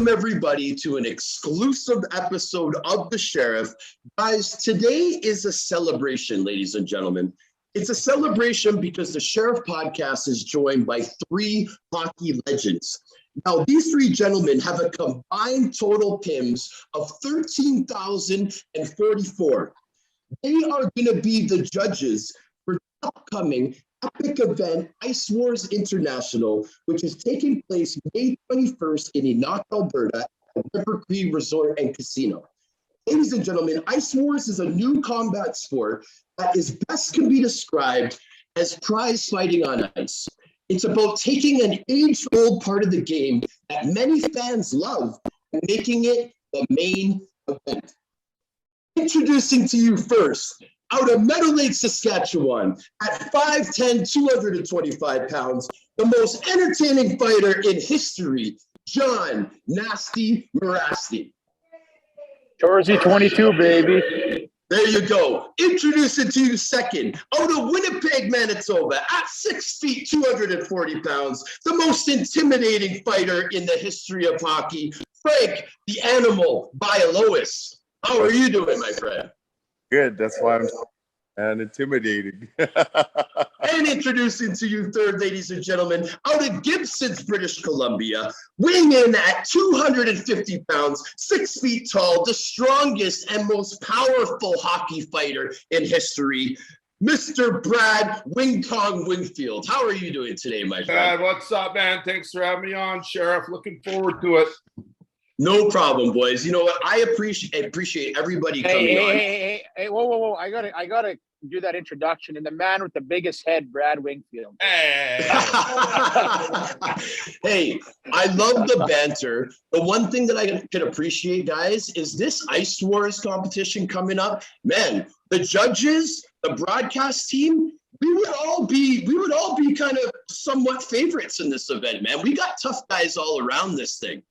welcome everybody to an exclusive episode of The Sheriff. Guys, today is a celebration, ladies and gentlemen. It's a celebration because the Sheriff podcast is joined by three hockey legends. Now, these three gentlemen have a combined total PIMS of 13,044. They are going to be the judges for the upcoming epic event, ICEWARS International, which is taking place May 21st in Enoch, Alberta, at River Cree Resort and Casino. Ladies and gentlemen, ICEWARS is a new combat sport that is best can be described as prize fighting on ice. It's about taking an age-old part of the game that many fans love and making it the main event. Introducing to you first, out of Meadow Lake, Saskatchewan, at 5'10", 225 pounds, the most entertaining fighter in history, Jon Mirasty. Torzy 22, baby. There you go. Introducing to you second, out of Winnipeg, Manitoba, at 6 feet, 240 pounds, the most intimidating fighter in the history of hockey, Frank the Animal Bialowas. How are you doing, my friend? Good. That's why I'm intimidating. And introducing to you third, ladies and gentlemen, out of Gibson's, British Columbia, weighing in at 250 pounds, 6 feet tall, the strongest and most powerful hockey fighter in history, Mr. Brad Wingfield. How are you doing today, my friend? What's up, man? Thanks for having me on, Sheriff. Looking forward to it. No problem, boys. You know what? I appreciate everybody coming on. Hey, whoa. I gotta do that introduction. And the man with the biggest head, Brad Wingfield. Hey. Hey, I love the banter. The one thing that I can appreciate, guys, is this ICEWARS competition coming up. Man, the judges, the broadcast team, we would all be kind of somewhat favorites in this event, man. We got tough guys all around this thing.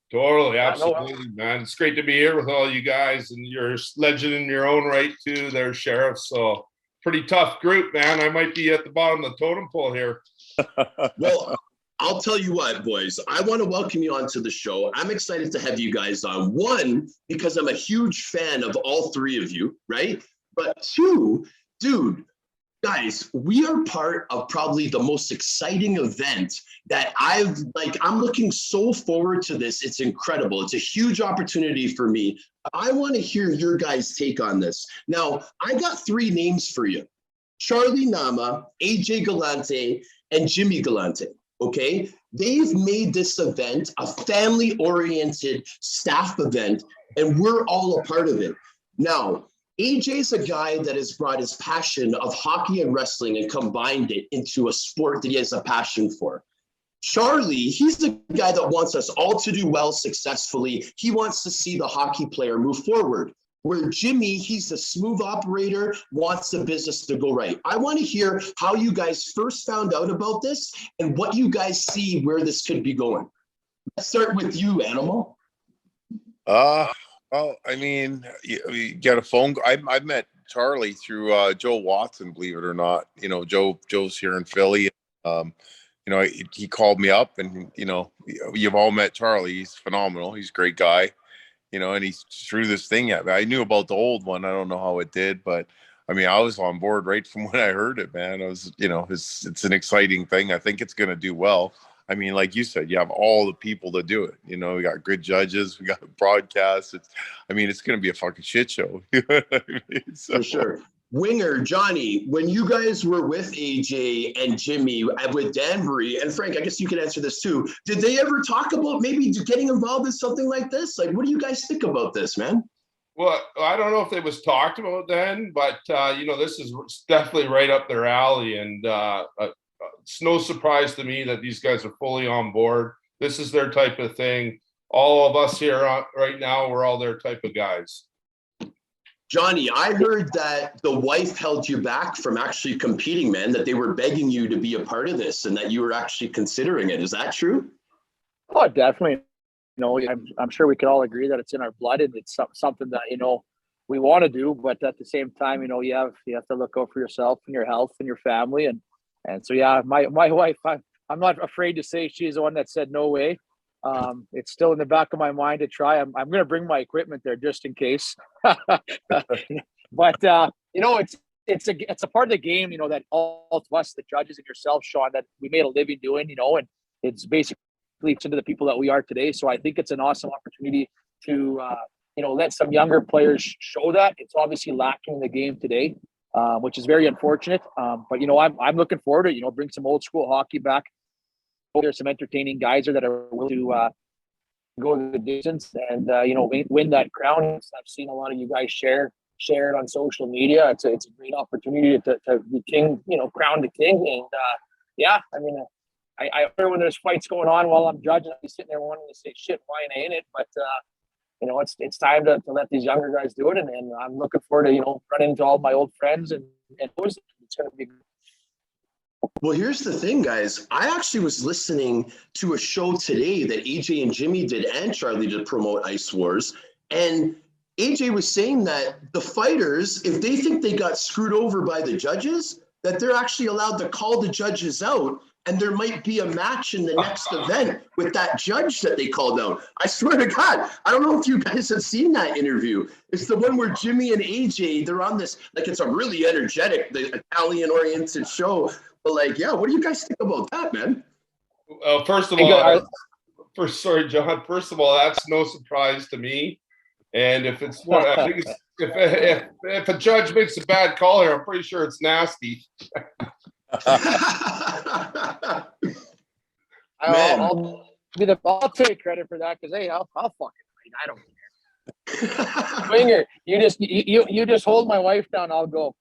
Totally, absolutely, man. It's great to be here with all you guys, and you're a legend in your own right, too, there, Sheriff. So, pretty tough group, man. I might be at the bottom of the totem pole here. Well, I'll tell you what, boys. I want to welcome you onto the show. I'm excited to have you guys on. One, because I'm a huge fan of all three of you, right? But two, dude, guys, we are part of probably the most exciting event that I'm looking so forward to this. It's incredible. It's a huge opportunity for me. I want to hear your guys' take on this. Now, I got three names for you: Charlie Nama, AJ Galante, and Jimmy Galante. Okay? They've made this event a family-oriented staff event, and we're all a part of it. Now, AJ's a guy that has brought his passion of hockey and wrestling and combined it into a sport that he has a passion for. Charlie, he's the guy that wants us all to do well successfully. He wants to see the hockey player move forward. Where Jimmy, he's a smooth operator, wants the business to go right. I want to hear how you guys first found out about this and what you guys see where this could be going. Let's start with you, Animal. Well, I mean, you get a phone. I met Charlie through Joe Watson, believe it or not. You know, Joe's here in Philly. You know, he called me up, and you know, you've all met Charlie. He's phenomenal. He's a great guy. You know, and he's through this thing yet. I knew about the old one. I don't know how it did, but I mean, I was on board right from when I heard it, man. I was, you know, it's an exciting thing. I think it's going to do well. I mean, like you said, you have all the people to do it. You know, we got good judges, we got broadcasts. It's going to be a fucking shit show. You know what I mean? So. For sure. Winger, Johnny, when you guys were with AJ and Jimmy, with Danbury, and Frank, I guess you can answer this too. Did they ever talk about maybe getting involved in something like this? Like, what do you guys think about this, man? Well, I don't know if it was talked about then, but, you know, this is definitely right up their alley. And it's no surprise to me that these guys are fully on board. This is their type of thing. All of us here right now, we're all their type of guys. Johnny, I heard that the wife held you back from actually competing, man, that they were begging you to be a part of this and that you were actually considering it. Is that true? Oh, definitely. You know, I'm sure we could all agree that it's in our blood and it's something that, you know, we want to do, but at the same time, you know, you have to look out for yourself and your health and your family. And so, yeah, my wife, I'm not afraid to say she's the one that said no way. It's still in the back of my mind to try. I'm going to bring my equipment there just in case. But it's a part of the game, that all of us, the judges and yourself, Sean, that we made a living doing, and it's basically into the people that we are today. So I think it's an awesome opportunity to let some younger players show that. It's obviously lacking in the game today, which is very unfortunate. But I'm looking forward to bring some old school hockey back. There's some entertaining guys there that are willing to go the distance and win that crown. I've seen a lot of you guys share it on social media. It's a great opportunity to be king, crowned the king. And I when there's fights going on while I'm judging, I'm sitting there wanting to say shit, why ain't it? But it's time to let these younger guys do it, and I'm looking forward to running into all my old friends and it's going to be. Well, here's the thing, guys. I actually was listening to a show today that AJ and Jimmy did and Charlie to promote Ice Wars. And AJ was saying that the fighters, if they think they got screwed over by the judges, that they're actually allowed to call the judges out. And there might be a match in the next event with that judge that they called out. I swear to God, I don't know if you guys have seen that interview. It's the one where Jimmy and AJ, they're on this, it's a really energetic, the Italian-oriented show. But what do you guys think about that, man? First of all, John. First of all, that's no surprise to me. And if it's one, I think if a judge makes a bad call here, I'm pretty sure it's nasty. I'll take credit for that because I'll fucking fight. I don't care. Winger, you just hold my wife down. I'll go.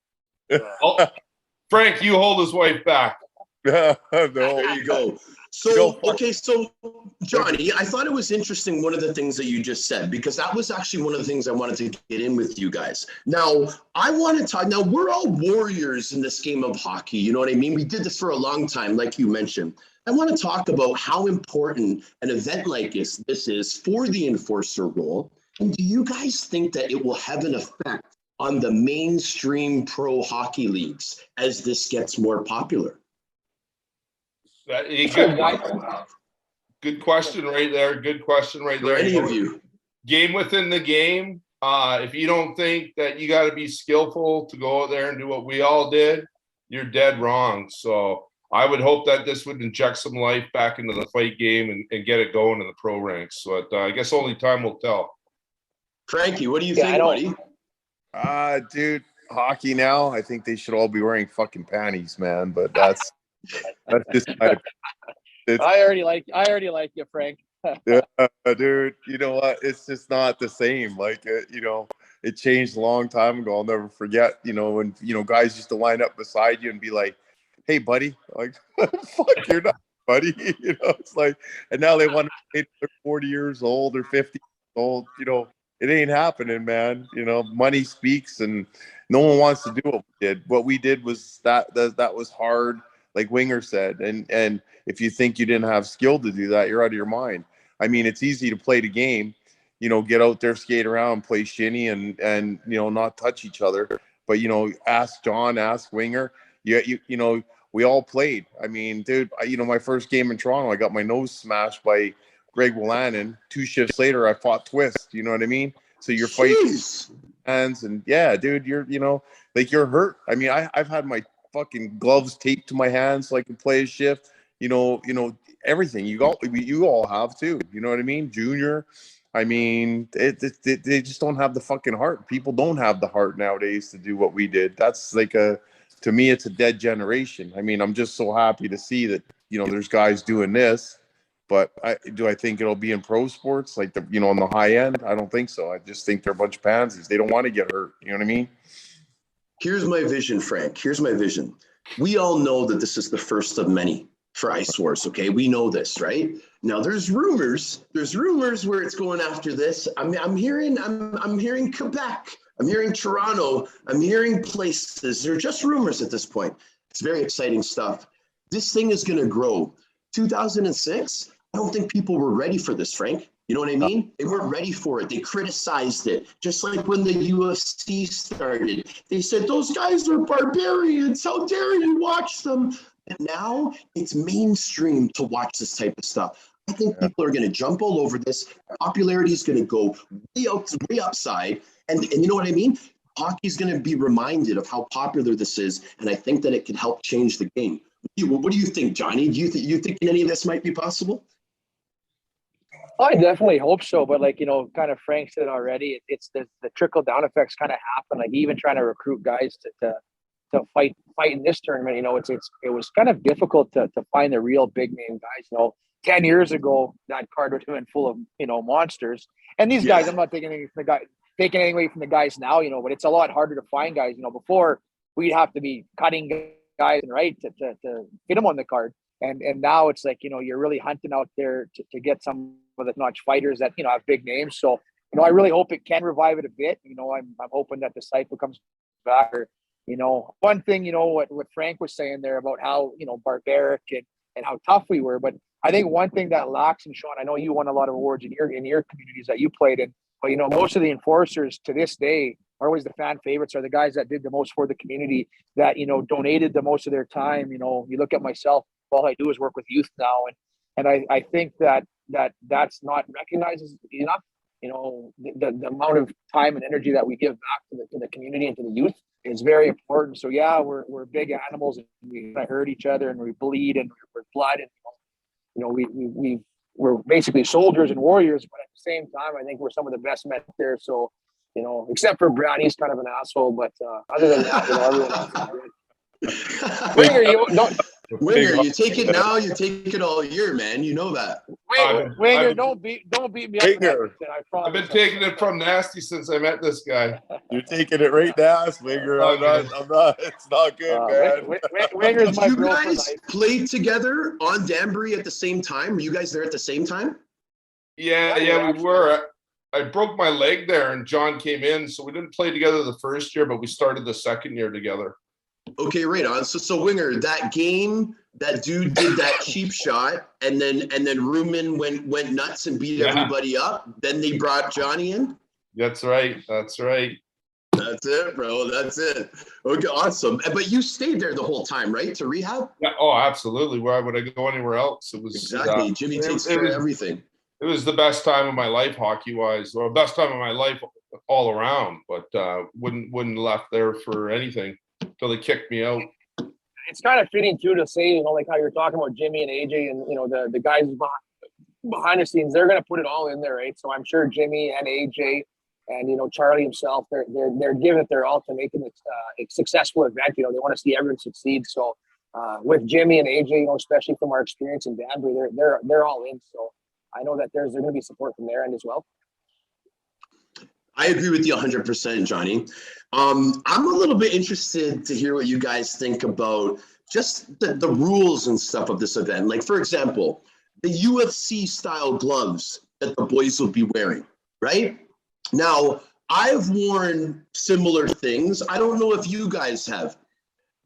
Frank, you hold his wife back. No. There you go. So Johnny, I thought it was interesting, one of the things that you just said, because that was actually one of the things I wanted to get in with you guys. Now, I want to talk, we're all warriors in this game of hockey, you know what I mean? We did this for a long time, like you mentioned. I want to talk about how important an event like this is for the enforcer role. And do you guys think that it will have an effect on the mainstream pro hockey leagues as this gets more popular? Good question right there. Good question right there. Any of you? Game within the game. If you don't think that you got to be skillful to go out there and do what we all did, you're dead wrong. So I would hope that this would inject some life back into the fight game and get it going in the pro ranks. But I guess only time will tell. Frankie, what do you think, buddy? Dude, hockey now, I think they should all be wearing fucking panties, man. But that's just I already like you, Frank. Yeah, dude. You know what? It's just not the same. It changed a long time ago. I'll never forget. When guys used to line up beside you and be like, "Hey, buddy," "Fuck, you're not, buddy." It's and now they want to say they're 40 years old or 50 years old. It ain't happening, man. Money speaks, and no one wants to do what we did. What we did was that was hard. Like Winger said, and if you think you didn't have skill to do that, you're out of your mind. I mean, it's easy to play the game, get out there, skate around, play shinny, and not touch each other. But ask John, ask Winger. We all played. I mean, dude, my first game in Toronto, I got my nose smashed by Greg Willanen. 2 shifts later, I fought Twist. You know what I mean? So you're fighting hands, and yeah, dude, you're you're hurt. I mean, I've had my fucking gloves taped to my hands so I can play a shift, everything. You all have too, you know what I mean? Junior, I mean, they just don't have the fucking heart. People don't have the heart nowadays to do what we did. That's to me, it's a dead generation. I mean, I'm just so happy to see that, there's guys doing this, but do I think it'll be in pro sports, on the high end? I don't think so. I just think they're a bunch of pansies. They don't want to get hurt. You know what I mean? Here's my vision, Frank. Here's my vision. We all know that this is the first of many for Ice Wars, okay? We know this, right? Now there's rumors where it's going after this. I'm hearing Quebec. I'm hearing Toronto. I'm hearing places. They're just rumors at this point. It's very exciting stuff. This thing is going to grow. 2006, I don't think people were ready for this, Frank. You know what I mean? They weren't ready for it. They criticized it. Just like when the UFC started. They said, those guys are barbarians. How dare you watch them? And now it's mainstream to watch this type of stuff. I think people are going to jump all over this. Popularity is going to go way upside. And you know what I mean? Hockey's going to be reminded of how popular this is. And I think that it could help change the game. What do you think, Johnny? Do you think any of this might be possible? I definitely hope so, but like, kind of Frank said already, it's the trickle down effects kind of happen. Like even trying to recruit guys to fight in this tournament, it was kind of difficult to find the real big name guys. 10 years ago, that card would have been full of monsters. And these guys, I'm not taking anything away from the guys now, but it's a lot harder to find guys. Before we'd have to be cutting guys and right to fit them on the card. And now it's like, you're really hunting out there to get some of the notch fighters that, have big names. So, I really hope it can revive it a bit. I'm hoping that the cycle comes back. Or, one thing, what Frank was saying there about how, barbaric and how tough we were. But I think one thing that lacks, and Sean, I know you won a lot of awards in your communities that you played in, but, most of the enforcers to this day are always the fan favorites, are the guys that did the most for the community, that, donated the most of their time. You look at myself, all I do is work with youth now. And I think that's not recognized enough. The amount of time and energy that we give back to the community and to the youth is very important. So yeah, we're big animals and we hurt each other and we bleed and we're blood and we're basically soldiers and warriors, but at the same time, I think we're some of the best men there. So, except for Brad, he's kind of an asshole, but other than that, everyone else. Winger, you take it now, you take it all year, man. You know that. Winger, don't beat me up. I've been taking it from Nasty since I met this guy. You're taking it right now, Winger. I'm not. It's not good, man. Winger's my girl. You guys played together on Danbury at the same time? Were you guys there at the same time? Yeah, we were. I broke my leg there, and John came in, so we didn't play together the first year, but we started the second year together. Okay, right on. So Winger, that game, that dude did that cheap shot, and then Ruman went nuts and beat everybody up. Then they brought Johnny in. That's right. That's it, bro. That's it. Okay, awesome. But you stayed there the whole time, right? To rehab? Yeah. Oh, absolutely. Why would I go anywhere else? It was exactly. Jimmy takes care of everything. It was the best time of my life, hockey-wise, or best time of my life all around. But wouldn't left there for anything until they kicked me out. It's kind of fitting too to say, like how you're talking about Jimmy and AJ and the guys behind the scenes, they're going to put it all in there, right? So I'm sure Jimmy and AJ and Charlie himself, they're giving it their all to making it a successful event. They want to see everyone succeed. So with Jimmy and AJ, especially from our experience in Danbury, they're all in. So I know that there's going to be support from their end as well. I agree with you 100%, Johnny. I'm a little bit interested to hear what you guys think about just the rules and stuff of this event. Like, for example, the UFC style gloves that the boys will be wearing, right? Now, I've worn similar things. I don't know if you guys have.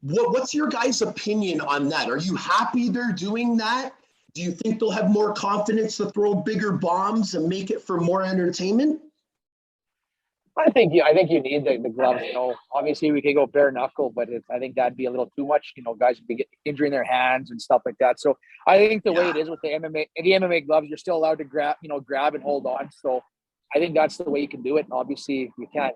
What's your guys' opinion on that? Are you happy they're doing that? Do you think they'll have more confidence to throw bigger bombs and make it for more entertainment? I think you need the gloves. Obviously we could go bare knuckle, but I think that'd be a little too much. Guys would be injuring their hands and stuff like that. So I think the way it is with the MMA gloves, you're still allowed to grab and hold on. So I think that's the way you can do it. Obviously, you can't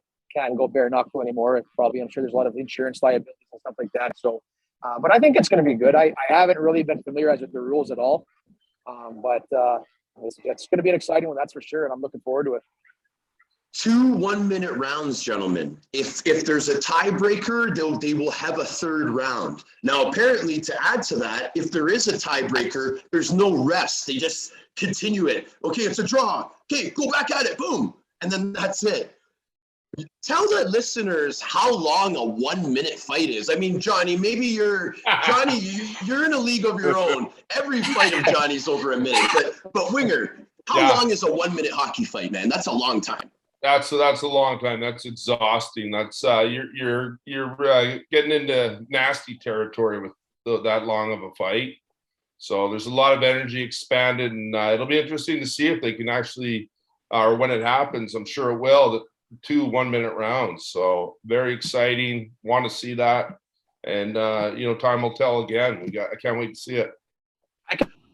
go bare knuckle anymore. I'm sure there's a lot of insurance liabilities and stuff like that. So, but I think it's going to be good. I haven't really been familiarized with the rules at all, but it's going to be an exciting one, that's for sure, and I'm looking forward to it. 2 1-minute rounds, gentlemen. If there's a tiebreaker, they will have a third round. Now, apparently, to add to that, if there is a tiebreaker, there's no rest. They just continue it. Okay, it's a draw. Okay, go back at it. Boom. And then that's it. Tell the listeners how long a 1-minute fight is. I mean, Johnny, maybe you're in a league of your own. Every fight of Johnny's over a minute. But Winger, how long is a 1-minute hockey fight, man? That's a long time. That's a long time. That's exhausting. That's you're getting into nasty territory with that long of a fight. So there's a lot of energy expanded, and it'll be interesting to see if they can actually, or when it happens, I'm sure it will, the 2 1-minute rounds. So very exciting. Want to see that, and time will tell again. I can't wait to see it.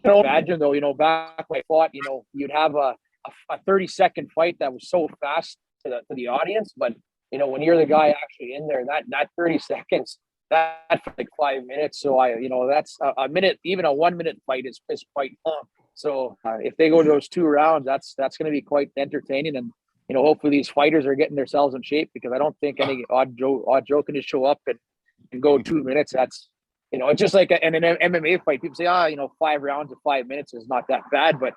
Imagine though, back when I fought, you'd have a 30-second fight that was so fast to the audience, but when you're the guy actually in there, that 30 seconds, that's like 5 minutes. So that's a minute, even a 1 minute fight is quite long. So if they go to those 2 rounds, that's going to be quite entertaining. And hopefully these fighters are getting themselves in shape, because I don't think any odd Joe can just show up and go 2 minutes. That's it's just like in an MMA fight. People say, 5 rounds of 5 minutes is not that bad, but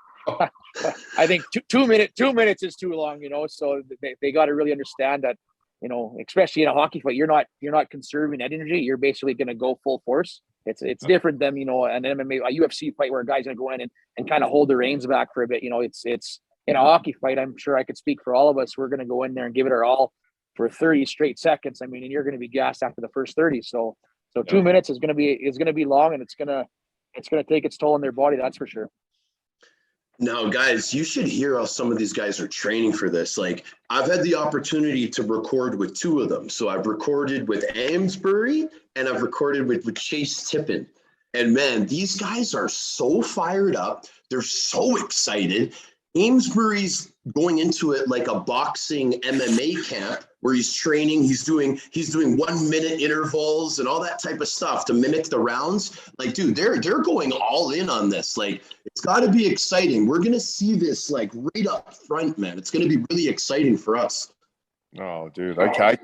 I think 2 minutes is too long. So they got to really understand that. Especially in a hockey fight, you're not conserving energy. You're basically going to go full force. It's different than an MMA, a UFC fight where a guy's going to go in and kind of hold the reins back for a bit. It's in a hockey fight. I'm sure I could speak for all of us. We're going to go in there and give it our all for 30 straight seconds. I mean, and you're going to be gassed after the first 30. So 2 minutes is going to be long, and it's going to take its toll on their body. That's for sure. Now, guys, you should hear how some of these guys are training for this. Like, I've had the opportunity to record with 2 of them. So I've recorded with Amesbury and I've recorded with Chase Tippin. And man, these guys are so fired up. They're so excited. Amesbury's going into it like a boxing MMA camp where he's training. He's doing 1 minute intervals and all that type of stuff to mimic the rounds. Like, dude, they're going all in on this. Like, it's got to be exciting. We're gonna see this like right up front, man. It's gonna be really exciting for us. Oh, dude, I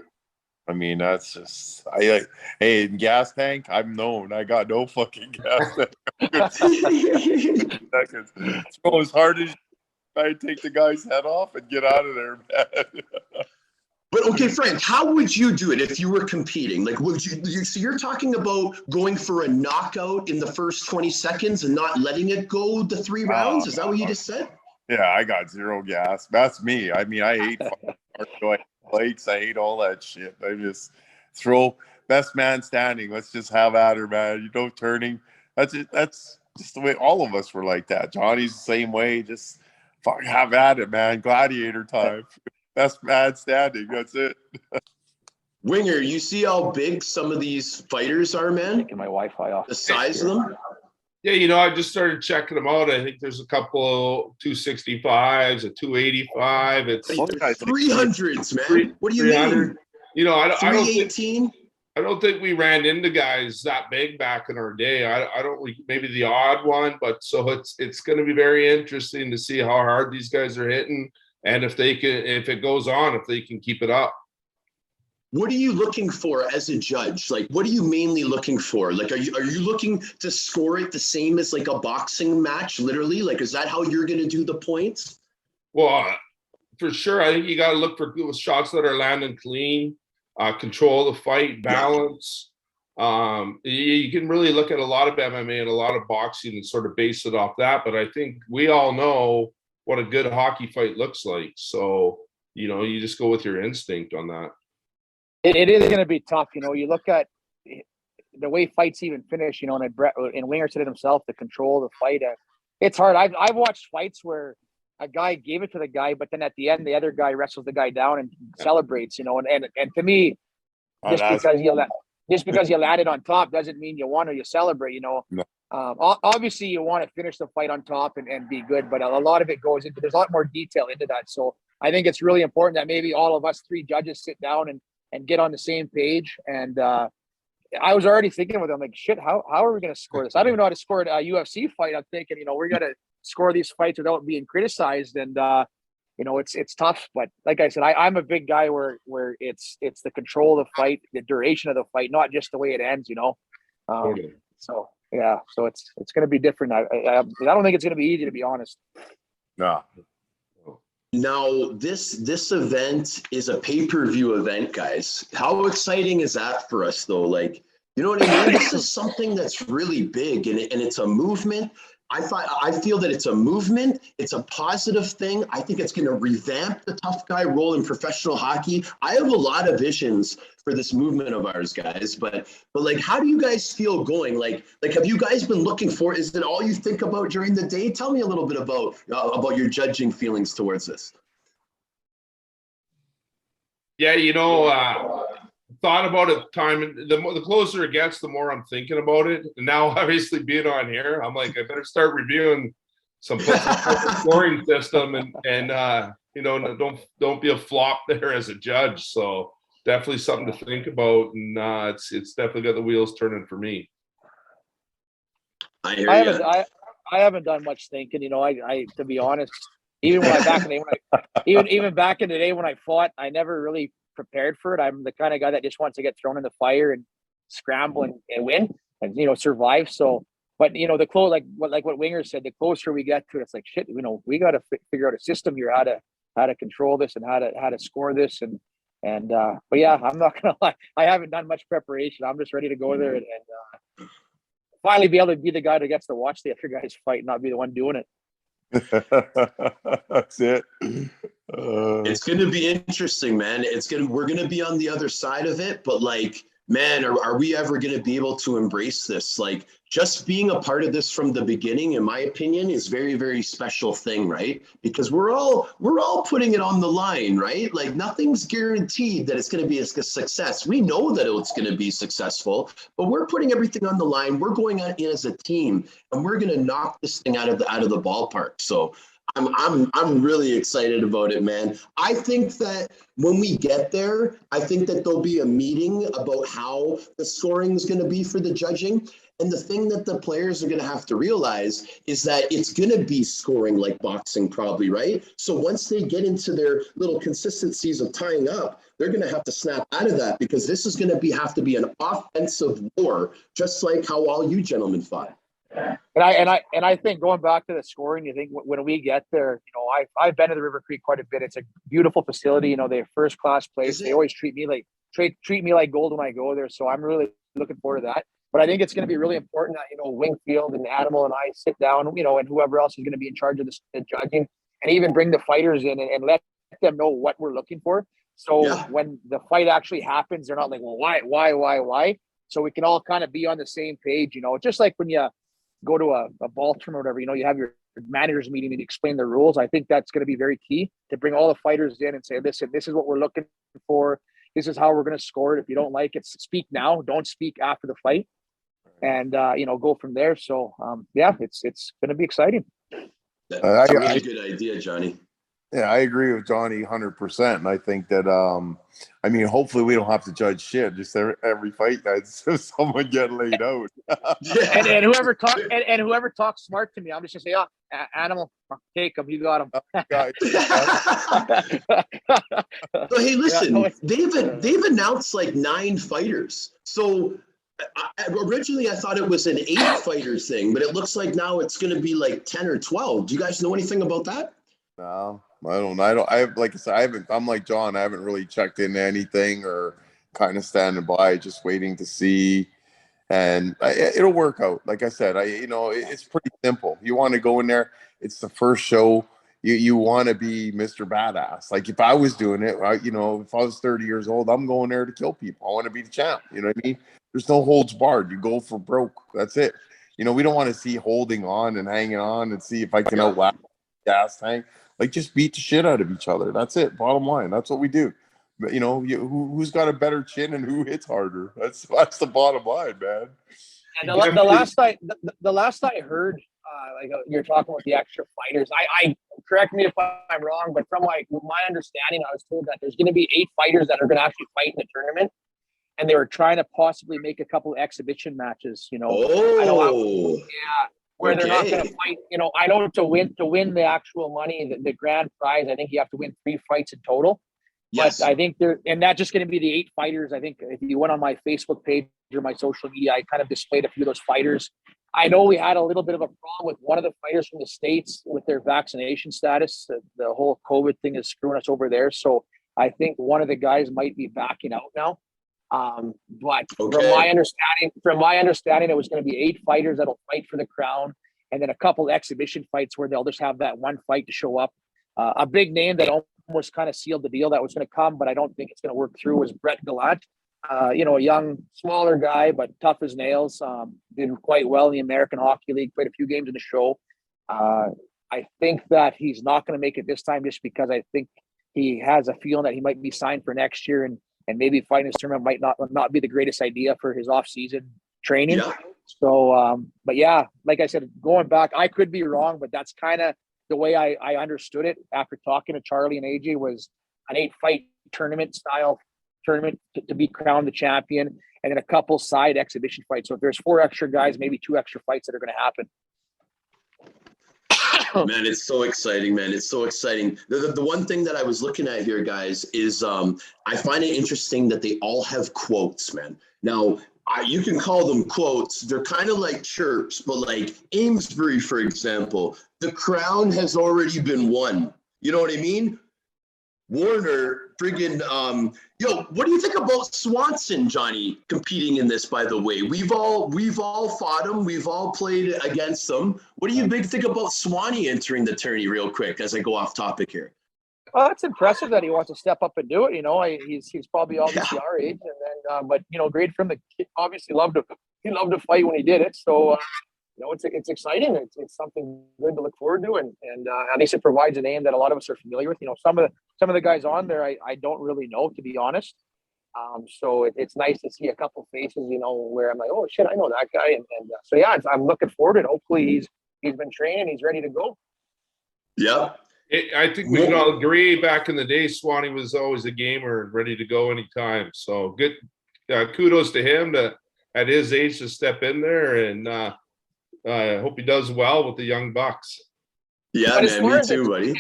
mean, that's just hey, in gas tank, I'm known. I got no fucking gas tank. Throw as hard as I take the guy's head off and get out of there, man. But okay, Frank, how would you do it if you were competing? Like, would you? So you're talking about going for a knockout in the first 20 seconds and not letting it go the 3 rounds? Is that what you just said? Yeah, I got zero gas. That's me. I mean, I hate flakes. I hate all that shit. I just throw best man standing. Let's just have at her, man. Turning. That's it. That's just the way all of us were like that. Johnny's the same way. Just fuck, have at it, man. Gladiator time. Best man standing. That's it. Winger, you see how big some of these fighters are, man? Taking my Wi-Fi off. The size of them? Yeah, I just started checking them out. I think there's a couple 265s, a 285. It's 300s, man. What do you mean? I don't think we ran into guys that big back in our day. I don't, maybe the odd one, but so it's going to be very interesting to see how hard these guys are hitting, and if it goes on, if they can keep it up. What are you looking for as a judge? Like, what are you mainly looking for? Like, are you looking to score it the same as like a boxing match, literally? Like, is that how you're going to do the points? Well, for sure. I think you got to look for shots that are landing clean, control the fight, balance. You can really look at a lot of MMA and a lot of boxing and sort of base it off that. But I think we all know what a good hockey fight looks like. So, you just go with your instinct on that. It is going to be tough. You look at the way fights even finish, and Winger said it himself, the control of the fight. It's hard. I've watched fights where a guy gave it to the guy, but then at the end, the other guy wrestles the guy down and celebrates, and to me, just because you landed on top doesn't mean you won or you celebrate, No. Obviously you want to finish the fight on top and be good, but a lot of it goes into, there's a lot more detail into that. So I think it's really important that maybe all of us 3 judges sit down and get on the same page. And I was already thinking with them, like, shit, how are we going to score this? I don't even know how to score a UFC fight. I'm thinking, we're going to score these fights without being criticized. And, it's tough. But like I said, I'm a big guy where it's the control of the fight, the duration of the fight, not just the way it ends, Totally. So, yeah. So it's going to be different. I don't think it's going to be easy, to be honest. No. Now, this event is a pay-per-view event, guys. How exciting is that for us, though? Like, you know what I mean? This is something that's really big, and it's a movement. I feel that it's a movement. It's a positive thing. I think it's going to revamp the tough guy role in professional hockey. I have a lot of visions for this movement of ours, guys. But like, how do you guys feel going? Like, have you guys been looking for? Is it all you think about during the day? Tell me a little bit about your judging feelings towards this. Yeah, thought about it time, and the closer it gets, the more I'm thinking about it. And now, obviously, being on here, I'm like, I better start reviewing some scoring system, and you know, don't be a flop there as a judge. So definitely something to think about, and it's definitely got the wheels turning for me. I haven't done much thinking. You know, I to be honest, even when I back in the day, even back in the day when I fought, I never really prepared for it. I'm the kind of guy that just wants to get thrown in the fire and scramble and win and, you know, survive. So, but you know, like what Winger said, the closer we get to it, it's like shit. You know, we got to figure out a system here, how to control this and how to score this and but yeah, I'm not gonna lie, I haven't done much preparation. I'm just ready to go there and finally be able to be the guy that gets to watch the other guys fight, not be the one doing it. That's it. It's going to be interesting, man. We're going to be on the other side of it, but like, man, are we ever going to be able to embrace this? Like, just being a part of this from the beginning, in my opinion, is very, very special thing, right? Because we're all putting it on the line, right? Like, nothing's guaranteed that it's going to be a success. We know that it's going to be successful, but we're putting everything on the line. We're going in as a team, and we're going to knock this thing out of the ballpark. So I'm really excited about it, man. I think that when we get there, I think that there'll be a meeting about how the scoring is going to be for the judging. And the thing that the players are going to have to realize is that it's going to be scoring like boxing probably, right? So once they get into their little consistencies of tying up, they're going to have to snap out of that, because this is going to have to be an offensive war, just like how all you gentlemen fought. And I think going back to the scoring, you think when we get there, you know, I've been to the River Creek quite a bit. It's a beautiful facility. You know, they have first class place. They always treat me like gold when I go there. So I'm really looking forward to that. But I think it's going to be really important that, you know, Wingfield and Animal and I sit down, you know, and whoever else is going to be in charge of the judging, and even bring the fighters in and let them know what we're looking for. So when the fight actually happens, they're not like, well, why? So we can all kind of be on the same page, you know, just like when you go to a ball tournament or whatever, you know, you have your managers meeting and explain the rules. I think that's going to be very key, to bring all the fighters in and say, listen, this is what we're looking for. This is how we're going to score it. If you don't like it, speak now. Don't speak after the fight. And, you know, go from there. So, yeah, it's going to be exciting. That's a really good idea, Johnny. Yeah, I agree with Johnny 100%. And I think that, I mean, hopefully we don't have to judge shit. Just every fight night, someone get laid out. and whoever talks smart to me, I'm just gonna say, yeah, Animal, take him. You got him. So hey, listen, they've announced like 9 fighters. So originally I thought it was an 8-fighter thing, but it looks like now it's going to be like 10 or 12. Do you guys know anything about that? No, I don't. Like I said, I'm like John. I haven't really checked into anything, or kind of standing by, just waiting to see. And it'll work out. Like I said, it's pretty simple. You want to go in there. It's the first show. You want to be Mr. Badass. Like if I was doing it, if I was 30 years old, I'm going there to kill people. I want to be the champ. You know what I mean? There's no holds barred. You go for broke. That's it. You know, we don't want to see holding on and hanging on and see if I can outlast gas tank. Like just beat the shit out of each other. That's it. Bottom line. That's what we do. But you know, who's got a better chin and who hits harder? That's the bottom line, man. And the last I heard, you're talking about the extra fighters. I correct me if I'm wrong, but from my understanding, I was told that there's going to be 8 fighters that are going to actually fight in the tournament, and they were trying to possibly make a couple exhibition matches. You know, where they're not going to fight. You know, I know to win the actual money, the grand prize, I think you have to win 3 fights in total. Yes. But I think and that's just going to be the 8 fighters. I think if you went on my Facebook page or my social media, I kind of displayed a few of those fighters. I know we had a little bit of a problem with one of the fighters from the States with their vaccination status. The whole COVID thing is screwing us over there. So I think one of the guys might be backing out now. But from my understanding, it was going to be 8 fighters that'll fight for the crown, and then a couple exhibition fights where they'll just have that one fight to show up. A big name that almost kind of sealed the deal that was going to come, but I don't think it's going to work through, was Brett Galat. A young, smaller guy, but tough as nails. Did quite well in the American Hockey League, played a few games in the show. I think that he's not going to make it this time, just because I think he has a feeling that he might be signed for next year. And and maybe fighting this tournament might not be the greatest idea for his off-season training. Yeah. So, but yeah, like I said, going back, I could be wrong, but that's kind of the way I understood it after talking to Charlie and AJ, was an 8-fight tournament style tournament to be crowned the champion, and then a couple side exhibition fights. So if there's 4 extra guys, maybe 2 extra fights that are going to happen. Man, it's so exciting, man. It's so exciting. The one thing that I was looking at here, guys, is I find it interesting that they all have quotes, man. Now, you can call them quotes. They're kind of like chirps, but like Amesbury, for example, the crown has already been won. You know what I mean? Warner, friggin', what do you think about Swanson, Johnny, competing in this, by the way? We've all fought him. We've all played against them. What do you think about Swanee entering the tourney real quick as I go off topic here? Well, it's impressive that he wants to step up and do it. You know, he's probably obviously our age, and then, but you know, great for him. The kid obviously loved to fight when he did it. So, you know, it's exciting. It's something good to look forward to, and at least it provides a name that a lot of us are familiar with. You know, some of the guys on there I don't really know, to be honest. So it's nice to see a couple faces, you know, where I'm like, oh shit, I know that guy, and so yeah, I'm looking forward to it. Hopefully he's been training, he's ready to go. Yeah. I think we can all agree back in the day, Swanee was always a gamer and ready to go anytime. So good, kudos to him at his age to step in there, and I hope he does well with the young bucks. Yeah, man, me too, buddy.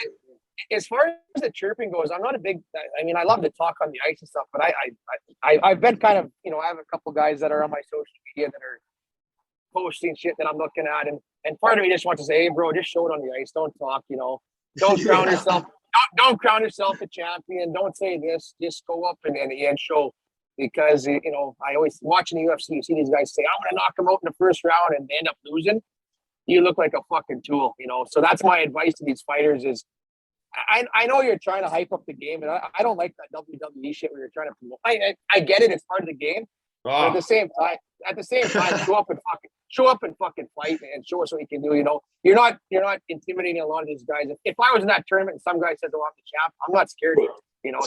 As far as the chirping goes, I'm not a big. I mean, I love to talk on the ice and stuff, but I've been kind of, you know, I have a couple guys that are on my social media that are posting shit that I'm looking at, and part of me just wants to say, hey, bro, just show it on the ice. Don't talk, you know. Don't crown yourself. Don't crown yourself a champion. Don't say this. Just go up and show. Because, you know, I always watching the UFC, you see these guys say, I'm going to knock them out in the first round, and they end up losing. You look like a fucking tool, you know. So that's my advice to these fighters is, I know you're trying to hype up the game, and I don't like that WWE shit where you're trying to promote. I get it. It's part of the game. But at the same time, show up and fucking fight and show us what you can do. You know, you're not intimidating a lot of these guys. If I was in that tournament and some guy says, "Oh, I'm the champ," I'm not scared of you. You know,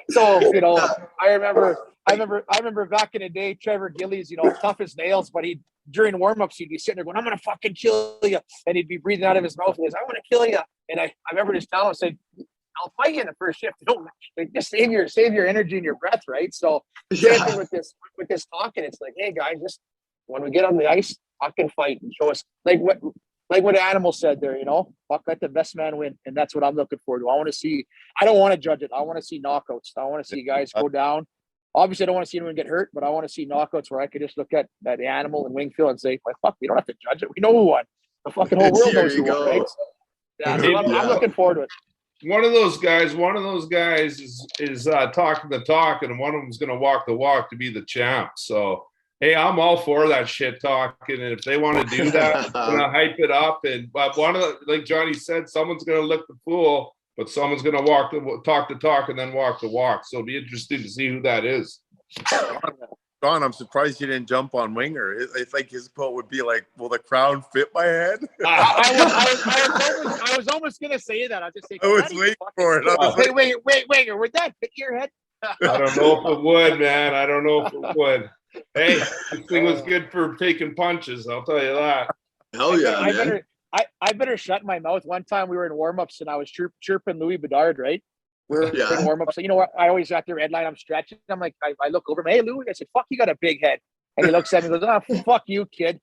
so you know, I remember back in the day, Trevor Gillies, you know, tough as nails, but during warm-ups he'd be sitting there going, "I'm gonna fucking kill you," and he'd be breathing out of his mouth and he's, "I'm gonna kill you," and I remember just telling him, I said, I'll fight you in the first shift. Don't just save your energy and your breath, right? So same thing with this talking. It's like, hey guys, just when we get on the ice, fucking fight and show us like what Animal said there, you know, fuck, let the best man win, and that's what I'm looking forward to. I want to see. I don't want to judge it. I want to see knockouts. I want to see guys go down. Obviously, I don't want to see anyone get hurt, but I want to see knockouts where I could just look at that Animal and Wingfield and say, well, fuck, we don't have to judge it. We know who won. The fucking whole world knows who won, right? Yeah, so I'm looking forward to it. One of those guys is talking the talk, and one of them's going to walk the walk to be the champ. So, hey, I'm all for that shit talking, and if they want to do that, I'm going to hype it up. And but like Johnny said, someone's going to look the fool, but someone's going to talk the talk and then walk the walk. So it'll be interesting to see who that is. Don, I'm surprised you didn't jump on Winger. It's like his quote would be like, "Will the crown fit my head?" I was almost gonna say that. I was just saying. I was waiting for it. Wait, Winger, would that fit your head? I don't know if it would, man. I don't know if it would. Hey, this thing was good for taking punches. I'll tell you that. Hell yeah, man. I better shut my mouth. One time we were in warm-ups and I was chirping Louis Bedard, right? We're in warm-ups. So, you know what? I always at the red line, I'm stretching. I'm like, I look over him. Hey, Louis. I said, fuck, you got a big head. And he looks at me and goes, oh, fuck you, kid.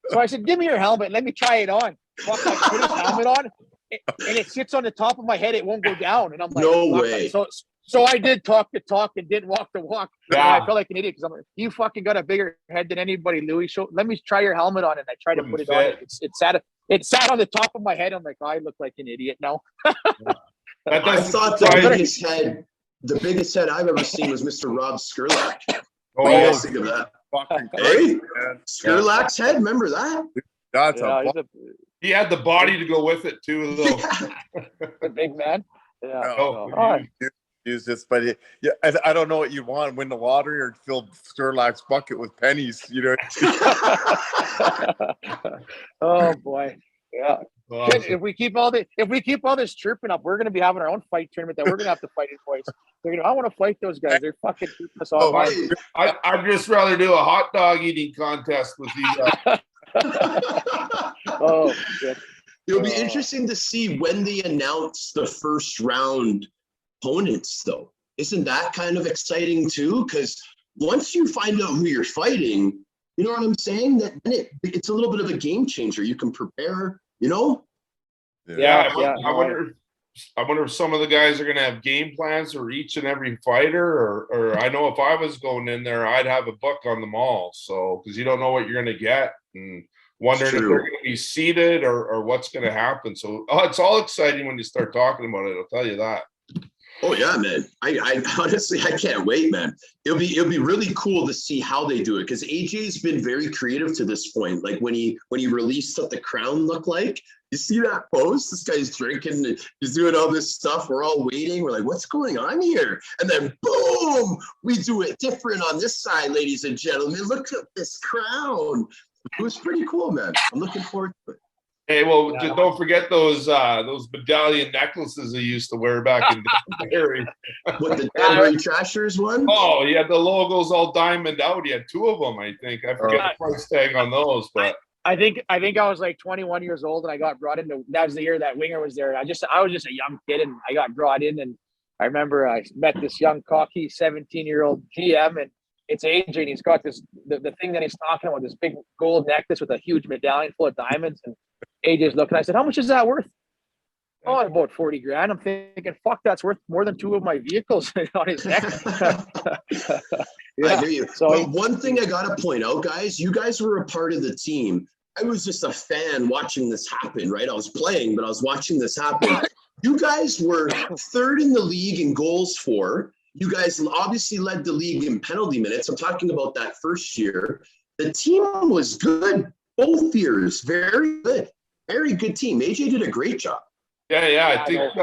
So I said, give me your helmet. Let me try it on. Fuck, I put his helmet on, and it sits on the top of my head. It won't go down. And I'm like, no way. So I did talk the talk and didn't walk the walk. Yeah. And I felt like an idiot because I'm like, you fucking got a bigger head than anybody, Louis. So let me try your helmet on. And I tried to put it on. It sat on the top of my head. I'm like, I look like an idiot now. I thought the biggest head I've ever seen was Mr. Rob Skurlak. What do you guys think of that? Hey, Skurlak's head, remember that? That's he had the body to go with it too, though. The big man. Yeah. Use this, but I don't know what you want: win the lottery or fill Skurlak's bucket with pennies. You know. Oh boy. Yeah. Awesome. If we keep all this chirping up, we're gonna be having our own fight tournament that we're gonna have to fight in boys. They're gonna, I want to fight those guys. They're fucking keeping us all. I'd just rather do a hot dog eating contest with you guys. Oh shit. It'll be interesting to see when they announce the first round opponents, though. Isn't that kind of exciting too? Because once you find out who you're fighting, you know what I'm saying? That it's a little bit of a game changer. You can prepare, you know? Yeah. I wonder if some of the guys are going to have game plans for each and every fighter, or I know if I was going in there, I'd have a book on them all. So, because you don't know what you're going to get, and wondering if they're going to be seated or what's going to happen. So, it's all exciting when you start talking about it. I'll tell you that. Oh yeah, man. I honestly, I can't wait, man. It'll be really cool to see how they do it, because AJ's been very creative to this point. Like when he released what the crown looked like. You see that post? This guy's drinking, and he's doing all this stuff. We're all waiting. We're like, what's going on here? And then boom, we do it different on this side, ladies and gentlemen. Look at this crown. It was pretty cool, man. I'm looking forward to it. Hey, well, don't forget those medallion necklaces they used to wear back in Danbury. What, the Danbury Trashers one? Oh, yeah, the logo's all diamond out. He had two of them, I think. I forget the price tag on those, but I think I was like 21 years old, and I got brought into. That was the year that Winger was there. I was just a young kid, and I got brought in, and I remember I met this young cocky 17-year-old GM, and it's AJ, and he's got this the thing that he's talking about, this big gold necklace with a huge medallion full of diamonds, and AJ's looking. I said, "How much is that worth?" Oh, about 40 grand. I'm thinking, fuck, that's worth more than two of my vehicles on his neck. I hear you. So one thing I gotta point out, guys, you guys were a part of the team. I was just a fan watching this happen, right? I was playing, but I was watching this happen. You guys were third in the league in goals for. You guys obviously led the league in penalty minutes. I'm talking about that first year. The team was good both years. Very good. Very good team. AJ did a great job. Yeah. I think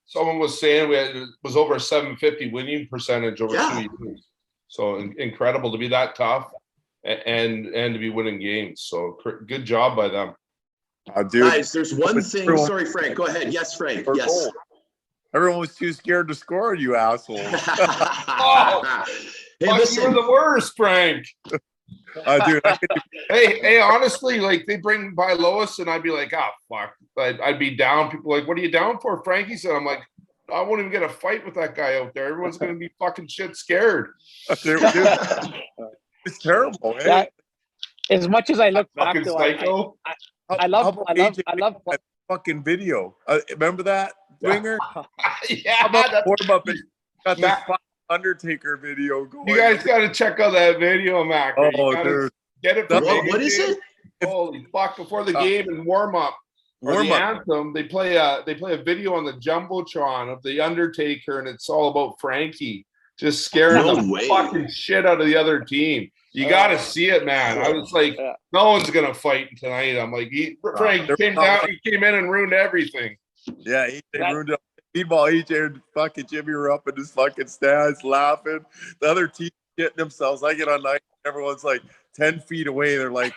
someone was saying it was over a 750 winning percentage over 2 years. So incredible to be that tough and to be winning games. So good job by them. Guys, there's one thing. Sorry, Frank. Go ahead. Yes, Frank. Yes. Everyone was too scared to score, you asshole. Hey, listen. You're the worst, Frank. Dude. Hey, honestly, like they bring Bialowas, and I'd be like, fuck. I'd be down. People are like, what are you down for, Frankie? Said, I'm like, I won't even get a fight with that guy out there. Everyone's going to be fucking shit scared. It's terrible. As much as I look back, fucking though, psycho. I love fucking video. Remember that, Winger? Yeah. Got this Undertaker video going. You guys got to check out that video, Mac. Oh, dude. Get it. What is it? Holy fuck! Before the game and warm up. Anthem, they play a video on the Jumbotron of the Undertaker, and it's all about Frankie just scaring the fucking shit out of the other team. You got to see it, man. I was like, no one's gonna fight tonight. I'm like, Frank came down, he came in and ruined everything. Yeah, he ruined it. Meanwhile, EJ and fucking Jimmy were up in his fucking stands laughing. The other team getting themselves. I get on night, everyone's like 10 feet away. They're like,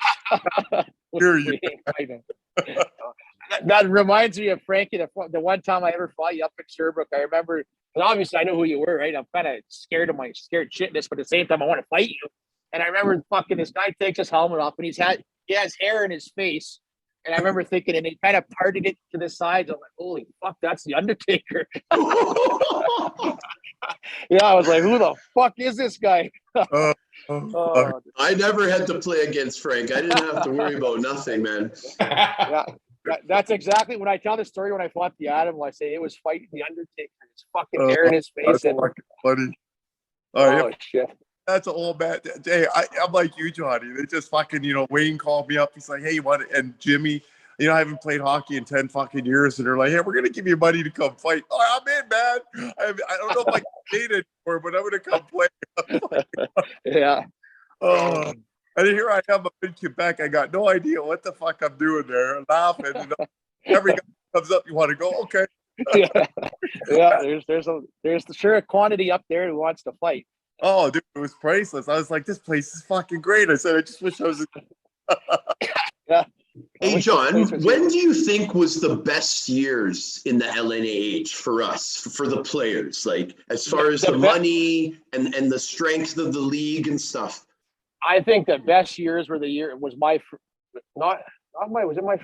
"Here you." That reminds me of Frankie. The one time I ever fought you up in Sherbrooke, I remember. And obviously, I know who you were, right? I'm kind of scared shitless, but at the same time, I want to fight you. And I remember fucking this guy takes his helmet off, and he has hair in his face. And I remember thinking, and he kind of parted it to the sides. I'm like, holy fuck, that's the Undertaker. Yeah, I was like, who the fuck is this guy? I never had to play against Frank. I didn't have to worry about nothing, man. Yeah, that's exactly when I tell the story when I fought the Adam. I say it was fighting the Undertaker. His fucking hair in his face. That's fucking funny. Oh, shit. That's an old man. Hey, I'm like you, Johnny. They just fucking, Wayne called me up. He's like, hey, you want it? And Jimmy, I haven't played hockey in 10 fucking years. And they're like, hey, we're going to give you money to come fight. Oh, I'm in, man. I don't know if I can date anymore, but I'm going to come play. Yeah. And here I am up in Quebec. I got no idea what the fuck I'm doing there. I'm laughing. Every guy comes up, you want to go? Okay. Yeah. There's sure a quantity up there who wants to fight. Oh, dude, it was priceless. I was like, this place is fucking great. I said, I just wish I was. Yeah. Hey, John, when do you think was the best years in the LNAH for us, for the players, like as far as the money and the strength of the league and stuff? I think the best years were was my, not my, was it my,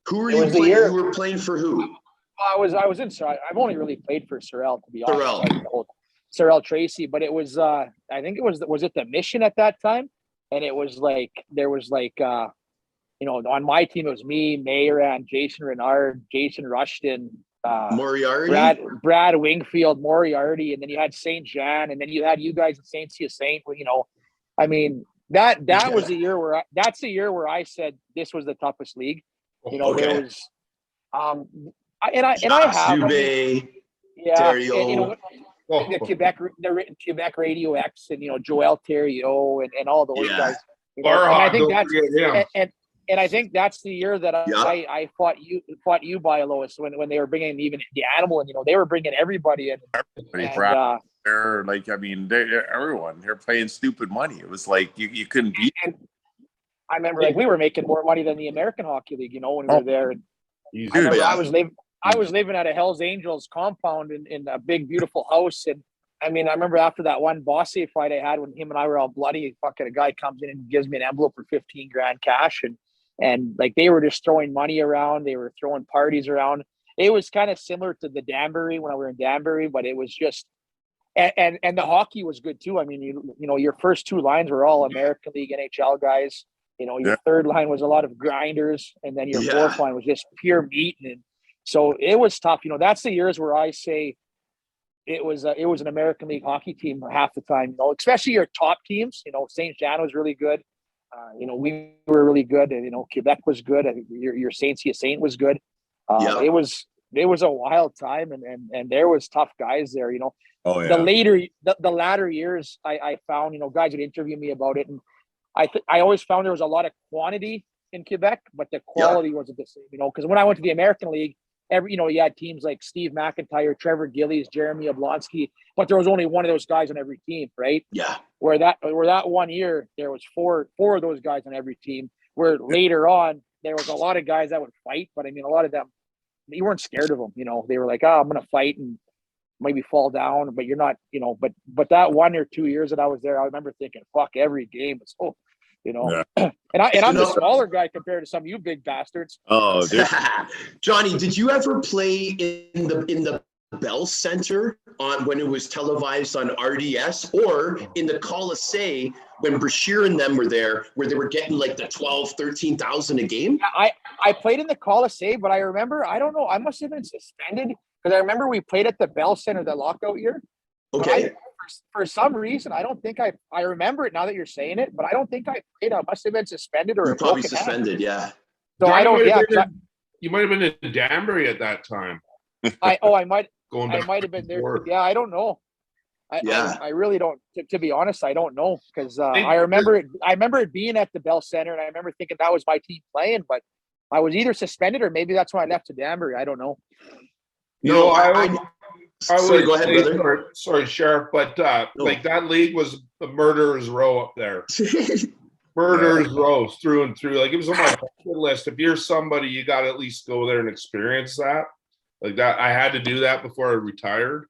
who were you playing? You were playing for who? I was in, I've only really played for Sorel, to be honest. Sorel. Like Sorel Tracy, but it was, I think it was it the Mission at that time? And it was like, there was like, you know, on my team, it was me, Mayoran, Jason Renard, Jason Rushton, Moriarty, Brad Wingfield, Moriarty, and then you had St. Jean, and then you had you guys in St. Saint. You know, I mean, that was the year where that's the year where I said this was the toughest league. You know, there was, I have, Terrio. You know, the Quebec Radio X, and you know Joel Terrio and all those guys. You know, and I think that's and I think that's the year that I fought you Bialowas when they were bringing even the animal, and you know they were bringing everybody in. They're like, I mean, everyone, they're playing stupid money. It was like you couldn't beat. And I remember like we were making more money than the American Hockey League, you know, when we were there. And I was living at a Hells Angels compound in a big beautiful house, and I mean I remember after that one Bossy fight I had when him and I were all bloody, fucking a guy comes in and gives me an envelope for 15 grand cash, and like they were just throwing money around, they were throwing parties around. It was kind of similar to the Danbury when I were in Danbury, but it was just and the hockey was good too. I mean, you know, your first two lines were all American League NHL guys. You know, your third line was a lot of grinders, and then your fourth line was just pure meat. And so it was tough. You know, that's the years where I say it was an American League hockey team half the time. You know, especially your top teams. You know, St. Jean was really good. You know, we were really good. And, you know, Quebec was good. I think your Saint was good. It was a wild time, and there was tough guys there. You know, the latter years, I found, you know, guys would interview me about it, and I always found there was a lot of quantity in Quebec, but the quality wasn't the same. You know, because when I went to the American League, you had teams like Steve McIntyre, Trevor Gillies, Jeremy Oblonsky, but there was only one of those guys on every team, right? Yeah. Where that 1 year there was four of those guys on every team. Where later on there was a lot of guys that would fight, but I mean a lot of them, you weren't scared of them. You know, they were like, oh, I'm gonna fight and maybe fall down, but you're not. You know, but that 1 or 2 years that I was there, I remember thinking, fuck, every game is you know, and I'm the smaller guy compared to some of you big bastards. Oh, Johnny, did you ever play in the Bell Center when it was televised on RDS, or in the Colisée when Brashear and them were there, where they were getting like the 13,000 a game? I played in the Colisée, but I remember, I don't know, I must have been suspended because I remember we played at the Bell Center the lockout year. Okay. For some reason, I don't think I remember it now that you're saying it, but I don't think I played. I must have been suspended or probably suspended. Yeah. So I don't. You might have been in Danbury at that time. I might have been there. Yeah, I don't know. I really don't. To be honest, I don't know because I remember it. I remember it being at the Bell Center, and I remember thinking that was my team playing, but I was either suspended or maybe that's when I left to Danbury. I don't know. No, Sorry, go ahead, brother. Sorry, Sheriff, but like that league was the murderer's row up there. Murderer's row through and through. Like it was on my bucket list. If you're somebody, you got to at least go there and experience that. Like that, I had to do that before I retired.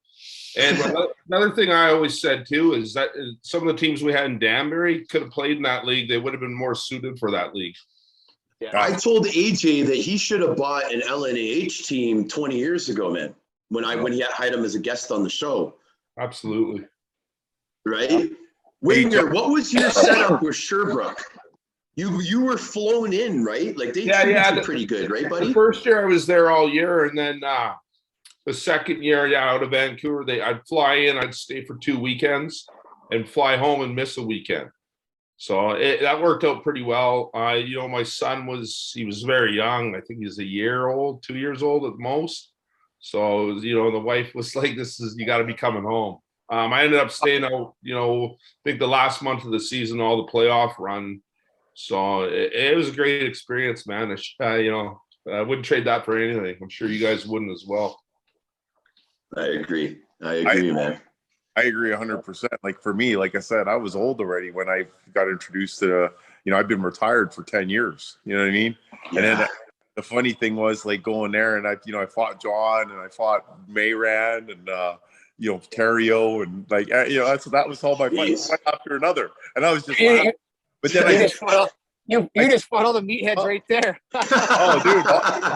And another thing I always said too is that some of the teams we had in Danbury could have played in that league. They would have been more suited for that league. Yeah. I told AJ that he should have bought an LNAH team 20 years ago, man. When he had him as a guest on the show. Absolutely. Right? Winger, what was your setup with Sherbrooke? You were flown in, right? Like they treated you pretty good, right, buddy? The first year I was there all year, and then the second year, out of Vancouver, I'd fly in, I'd stay for 2 weekends, and fly home and miss a weekend. So that worked out pretty well. You know, my son was very young. I think he's 2 years old at most. So, you know, the wife was like, you got to be coming home. I ended up staying out, you know, I think the last month of the season, all the playoff run. So it was a great experience, man. You know, I wouldn't trade that for anything. I'm sure you guys wouldn't as well. I agree, man. I agree 100%. Like for me, like I said, I was old already when I got introduced to you know, I've been retired for 10 years. You know what I mean? Yeah. And then the funny thing was like going there and I fought Jon and I fought Mayran and, you know, Terrio and like, you know, that was all my fights one after another. And I was just laughing. But then you just fought all the meatheads right there. Oh, dude,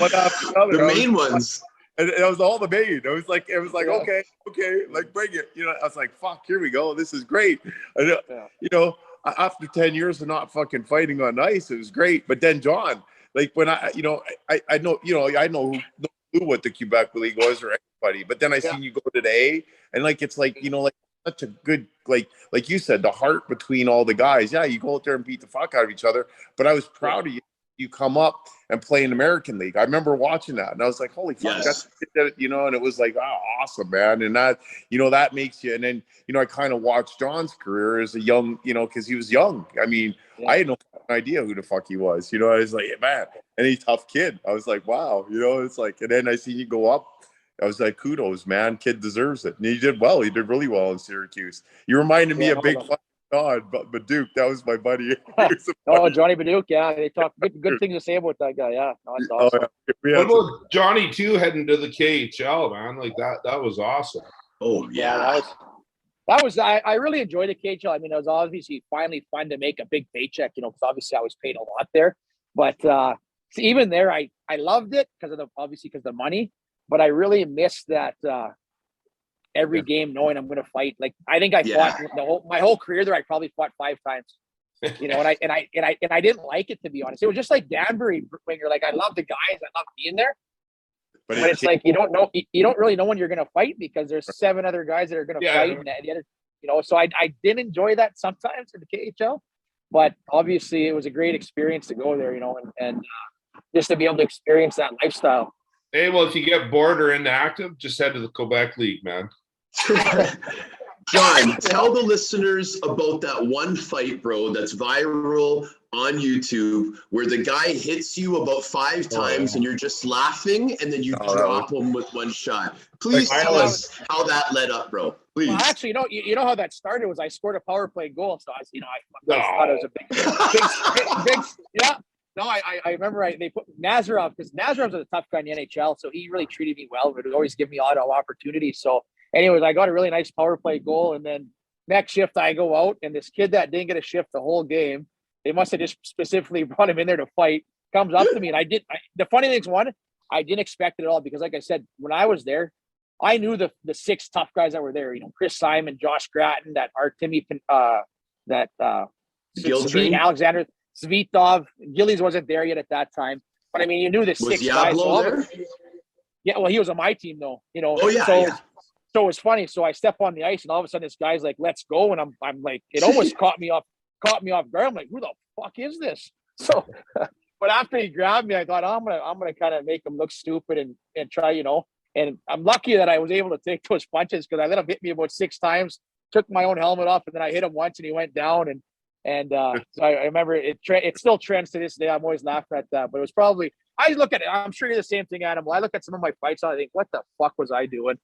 one after another. The main ones. And it was all the main. It was like, okay, like bring it. You know, I was like, fuck, here we go. This is great. And, you know, after 10 years of not fucking fighting on ice, it was great. But then Jon, like when I know who what the Quebec League was or anybody, but then I seen you go to the A, and like it's like, you know, like such a good, like you said, the heart between all the guys. Yeah, you go out there and beat the fuck out of each other. But I was proud of you. You come up and play in the American League. I remember watching that, and I was like, "Holy fuck!" That's, you know, and it was like, "Oh, awesome, man!" And that, you know, that makes you. And then, you know, I kind of watched Jon's career as a young, you know, because he was young. I mean, I had no idea who the fuck he was. You know, I was like, man, and he's a tough kid. I was like, wow, you know, it's like, and then I see you go up. I was like, kudos, man, kid deserves it, and he did well. He did really well in Syracuse. You reminded me of Big God, but Duke, that was my buddy. Oh, Johnny Baduke, yeah, they talk good things to say about that guy. Yeah, no, that's awesome. What about Johnny too heading to the KHL, man? Like that was awesome. Oh yeah, that was I really enjoyed the KHL. I mean, it was obviously finally fun to make a big paycheck, you know, because obviously I was paid a lot there. But even there, I loved it because of the money. But I really missed that. Every game knowing I'm going to fight. Like I think I fought my whole career there. I probably fought 5 times, you know, and I didn't like it, to be honest. It was just like Danbury when you're like, I love the guys, I love being there. But it's like, you don't really know when you're going to fight because there's 7 other guys that are going to fight. And the other, you know, so I did enjoy that sometimes in the KHL, but obviously it was a great experience to go there, you know, and just to be able to experience that lifestyle. Hey, well, if you get bored or inactive, just head to the Quebec League, man. Jon, tell the listeners about that one fight, bro, that's viral on YouTube where the guy hits you about 5 times and you're just laughing and then you drop him with one shot. Please tell us how that led up, bro. Please. Well, actually, you know how that started was I scored a power play goal, so I thought it was a big yeah. No, I remember they put Nazarov, because Nazarov's a tough guy in the NHL, so he really treated me well. But it would always give me a lot of opportunities. So, anyways, I got a really nice power play goal, and then next shift I go out, and this kid that didn't get a shift the whole game, they must have just specifically brought him in there to fight. Comes up to me, and the funny thing's I didn't expect it at all because, like I said, when I was there, I knew the 6 tough guys that were there. You know, Chris Simon, Josh Gratton, that Artemi, Giltrain, Alexander. Svitov, Gillies wasn't there yet at that time, but I mean, you knew the 6 guys. So yeah, well, he was on my team though, you know. So it was funny. So I step on the ice, and all of a sudden, this guy's like, "Let's go!" And I'm like, it almost caught me off guard. I'm like, "Who the fuck is this?" So, but after he grabbed me, I thought, I'm gonna kind of make him look stupid and try, you know. And I'm lucky that I was able to take those punches because I let him hit me about 6 times. Took my own helmet off, and then I hit him once, and he went down. And so I remember it still trends to this day. I'm always laughing at that, but it was probably, I look at it, I'm sure you're the same thing, Adam. I look at some of my fights, I think, what the fuck was I doing?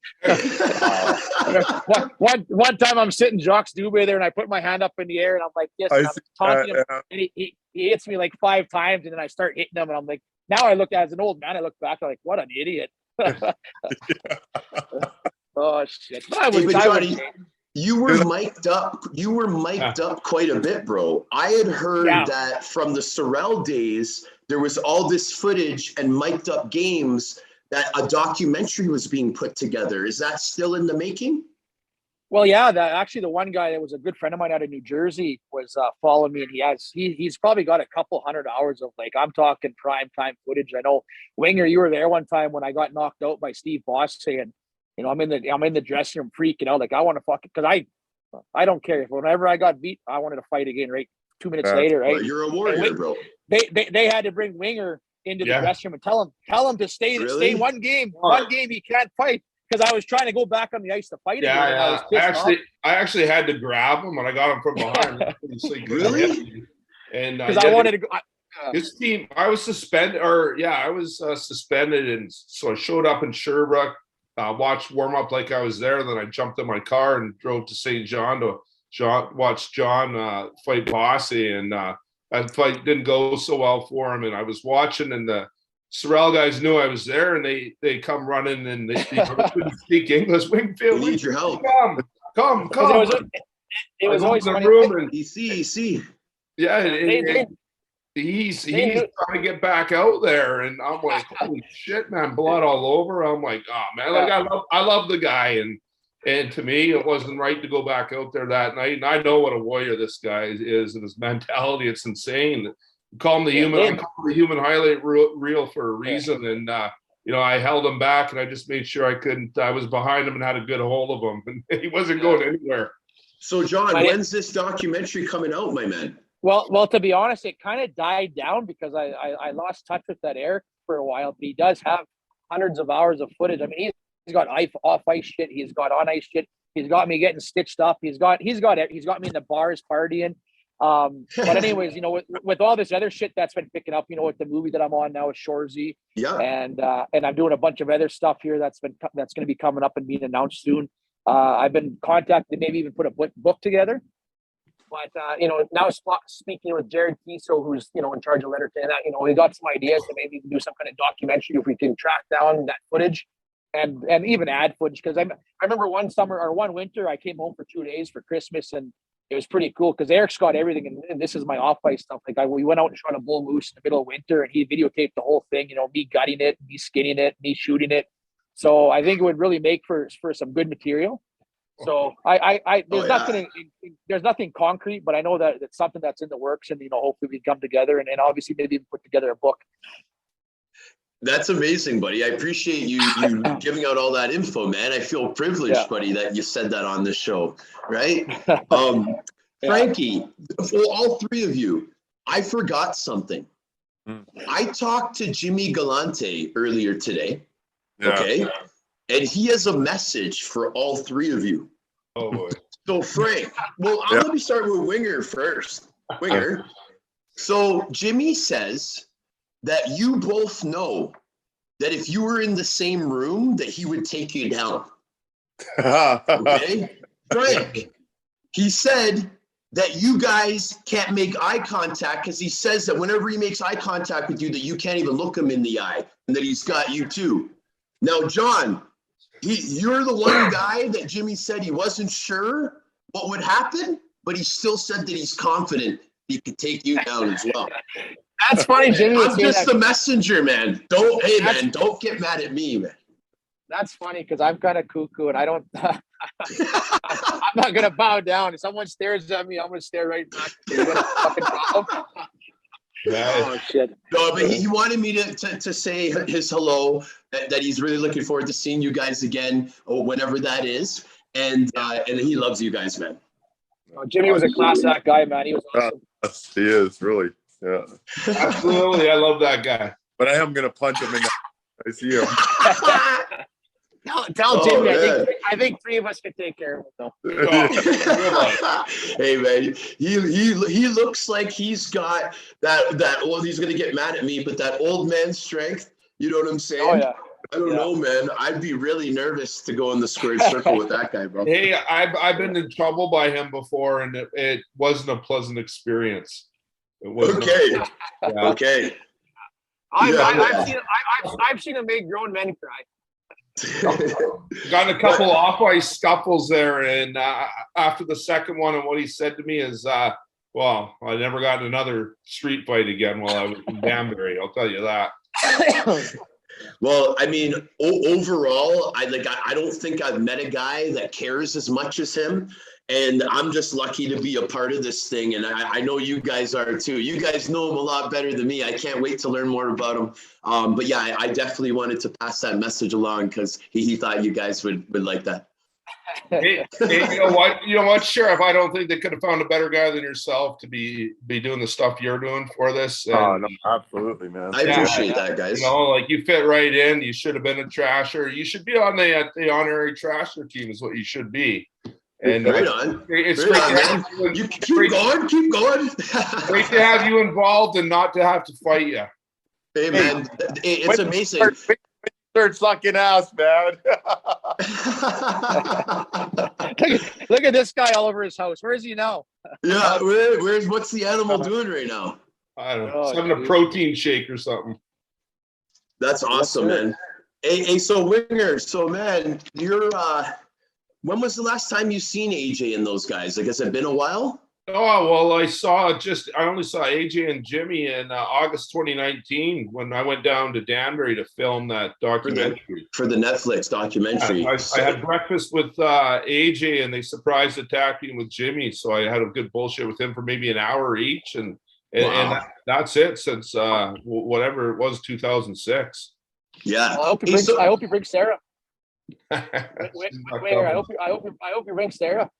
One time I'm sitting Jacques Dubé there, and I put my hand up in the air, and I'm like, yes, and I'm taunting him, and he hits me like 5 times, and then I start hitting him, and I'm like, now I look, as an old man, I look back, I'm like, what an idiot. Oh shit. You were mic'd up. You were mic'd up quite a bit, bro. I had heard that from the Sorrell days, there was all this footage and mic'd up games that a documentary was being put together. Is that still in the making? Well, yeah. Actually, the one guy that was a good friend of mine out of New Jersey was following me, and he's probably got a couple 100 hours of, like, I'm talking prime time footage. I know, Winger, you were there one time when I got knocked out by Steve Bosse, saying, you know, I'm in the dressing room freaking out, like, I want to fucking, because I don't care. Whenever I got beat, I wanted to fight again, right? 2 minutes later, right? Well, you're a warrior, bro. They had to bring Winger into the dressing room and tell him to stay one game. One game he can't fight, because I was trying to go back on the ice to fight him. Yeah. I actually had to grab him, and I got him from behind. Really? And because I wanted to go. His team, I was suspended, suspended, and so I showed up in Sherbrooke. Watched warm up like I was there. Then I jumped in my car and drove to St. John to watch Jon fight Bosse. And that fight didn't go so well for him. And I was watching, and the Sorrel guys knew I was there, and they come running, and they couldn't speak English. Wingfield, We need your help. Come. It was always the funny. room and, EC. yeah, he's trying to get back out there, and I'm like, holy shit, man, blood all over. I'm like, oh man, like I love the guy, and to me, it wasn't right to go back out there that night. And I know what a warrior this guy is, and his mentality. It's insane. We call him the human highlight reel for a reason. And I held him back, and I just made sure I was behind him and had a good hold of him, and he wasn't going anywhere. So, John, when's this documentary coming out, my man? Well, to be honest, it kind of died down because I lost touch with that Eric for a while. But he does have hundreds of hours of footage. I mean, he's got off ice shit. He's got on ice shit. He's got me getting stitched up. He's got me in the bars partying. But anyways, with all this other shit that's been picking up, with the movie that I'm on now with Shorzy, and I'm doing a bunch of other stuff here that's going to be coming up and being announced soon. I've been contacted, maybe even put a book together. But now speaking with Jared Kiso, who's in charge of Letterkenny, that we got some ideas to maybe do some kind of documentary if we can track down that footage and even add footage. Because I remember one winter I came home for 2 days for Christmas, and it was pretty cool because Eric's got everything, and this is my off-ice stuff. Like we went out and shot a bull moose in the middle of winter, and he videotaped the whole thing. Me gutting it, me skinning it, me shooting it. So I think it would really make for some good material. So there's nothing concrete, but I know that it's something that's in the works, and hopefully we come together and obviously maybe even put together a book. That's amazing, buddy. I appreciate you giving out all that info, man. I feel privileged, buddy, that you said that on this show, right? Frankie, for all three of you, I forgot something. I talked to Jimmy Galante earlier today, okay? And he has a message for all three of you. Oh, boy. So, Frank, let me start with Winger first. Winger. So, Jimmy says that you both know that if you were in the same room, that he would take you down. Okay? Frank, he said that you guys can't make eye contact because he says that whenever he makes eye contact with you, that you can't even look him in the eye and that he's got you too. Now, John, you're the one guy that Jimmy said he wasn't sure what would happen, but he still said that he's confident he could take you down as well. That's funny, Jimmy. I'm just the messenger, man. Don't get mad at me, man. That's funny because I'm kind of cuckoo, and I don't. I'm not gonna bow down. If someone stares at me, I'm gonna stare right back. You got a fucking problem? Oh shit! No, but he wanted me to say his hello. That he's really looking forward to seeing you guys again, or whenever that is, and he loves you guys, man. Oh, Jimmy was a class act guy, man. He was awesome. He is really, yeah. Absolutely, I love that guy. But I am gonna punch him in the. I see him. Tell Jimmy. I think three of us could take care of him, though. Hey man, he looks like he's got that. Well, he's gonna get mad at me, but that old man strength. You know what I'm saying? Oh yeah. I don't know, man. I'd be really nervous to go in the square circle with that guy, bro. Hey, I've been in trouble by him before, and it wasn't a pleasant experience. It wasn't. Okay. Okay. I've seen him make grown men cry. Got a couple off-ice scuffles there, and after the second one, and what he said to me is, well, I never got in another street fight again while I was in Danbury. I'll tell you that. Well, I mean, overall, I don't think I've met a guy that cares as much as him. And I'm just lucky to be a part of this thing. And I know you guys are too. You guys know him a lot better than me. I can't wait to learn more about him. But yeah, I definitely wanted to pass that message along because he thought you guys would like that. Hey, you know what, Sheriff? I don't think they could have found a better guy than yourself to be doing the stuff you're doing for this. And, no, absolutely, man. I appreciate that, guys. Like you fit right in. You should have been a trasher. You should be on the honorary trasher team. Is what you should be. And right on. It's right great on, to have you. Keep going. Great to have you involved and not to have to fight you. Hey man, it's amazing. Start sucking ass, man. Look at this guy all over his house. Where is he now? Yeah, what's the animal doing right now? I don't know. It's having a protein shake or something. That's awesome, man. Hey, so Winger, so man, you're when was the last time you seen AJ and those guys? Like, has it been a while? Oh, well, I only saw AJ and Jimmy in August 2019 when I went down to Danbury to film that documentary. For the Netflix documentary. Yeah, I had breakfast with AJ and they surprise attacked me with Jimmy. So I had a good bullshit with him for maybe an hour each. And that's it since whatever it was, 2006. Yeah. Well, I hope you bring Sarah. Wait, I hope you bring Sarah.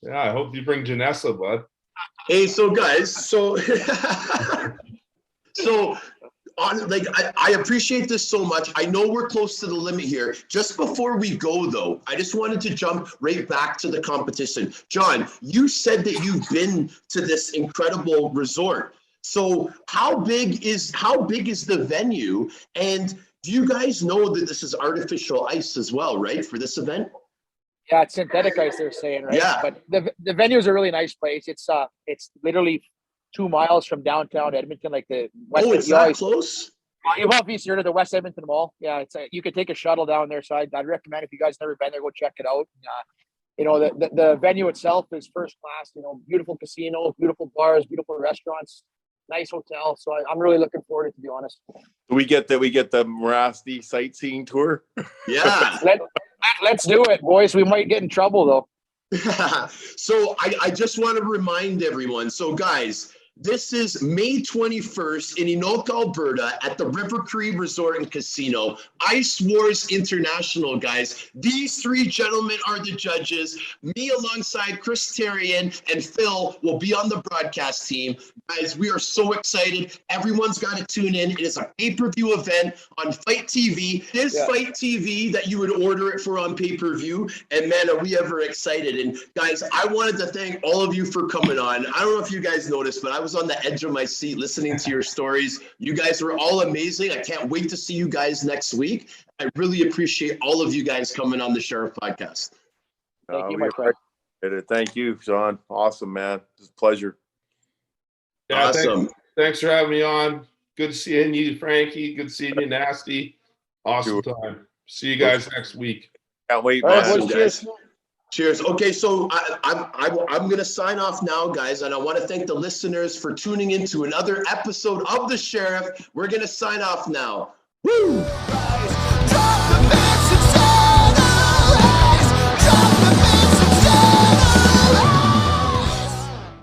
Yeah, I hope you bring Janessa, bud. Hey, so guys, so I appreciate this so much. I know we're close to the limit here. Just before we go, though, I just wanted to jump right back to the competition. Jon, you said that you've been to this incredible resort. So how big is the venue? And do you guys know that this is artificial ice as well, right, for this event? Yeah, it's synthetic ice, they're saying, right? Yeah. But the venue is a really nice place. It's literally 2 miles from downtown Edmonton, like the West. Oh, it's that close? You've obviously heard of the West Edmonton Mall. Yeah, it's you could take a shuttle down there. So I'd recommend, if you guys never been there, go check it out. The venue itself is first class. Beautiful casino, beautiful bars, beautiful restaurants, nice hotel. So I'm really looking forward to it, to be honest. We get the Mirasty sightseeing tour. Yeah. Let's do it, boys. We might get in trouble though. So I just want to remind everyone. So guys, this is May 21st in Enoch, Alberta at the River Cree Resort and Casino. ICEWARS International, guys. These three gentlemen are the judges. Me alongside Chris Terrian and Phil will be on the broadcast team. Guys, we are so excited. Everyone's got to tune in. It is a pay-per-view event on FITE TV. This FITE TV that you would order it for on pay-per-view. And man, are we ever excited. And guys, I wanted to thank all of you for coming on. I don't know if you guys noticed, but I was on the edge of my seat listening to your stories. You guys were all amazing. I can't wait to see you guys next week. I really appreciate all of you guys coming on the Sheriff Podcast. Thank you, my friend. Thank you, Jon. Awesome, man. It's a pleasure. Yeah, awesome. Thanks for having me on. Good seeing you, Frankie. Good seeing you, Nasty. Awesome time. See you guys next week. Can't wait, man. Awesome, guys. Cheers. Okay, so I'm going to sign off now, guys, and I want to thank the listeners for tuning in to another episode of The Sheriff. We're going to sign off now. Woo!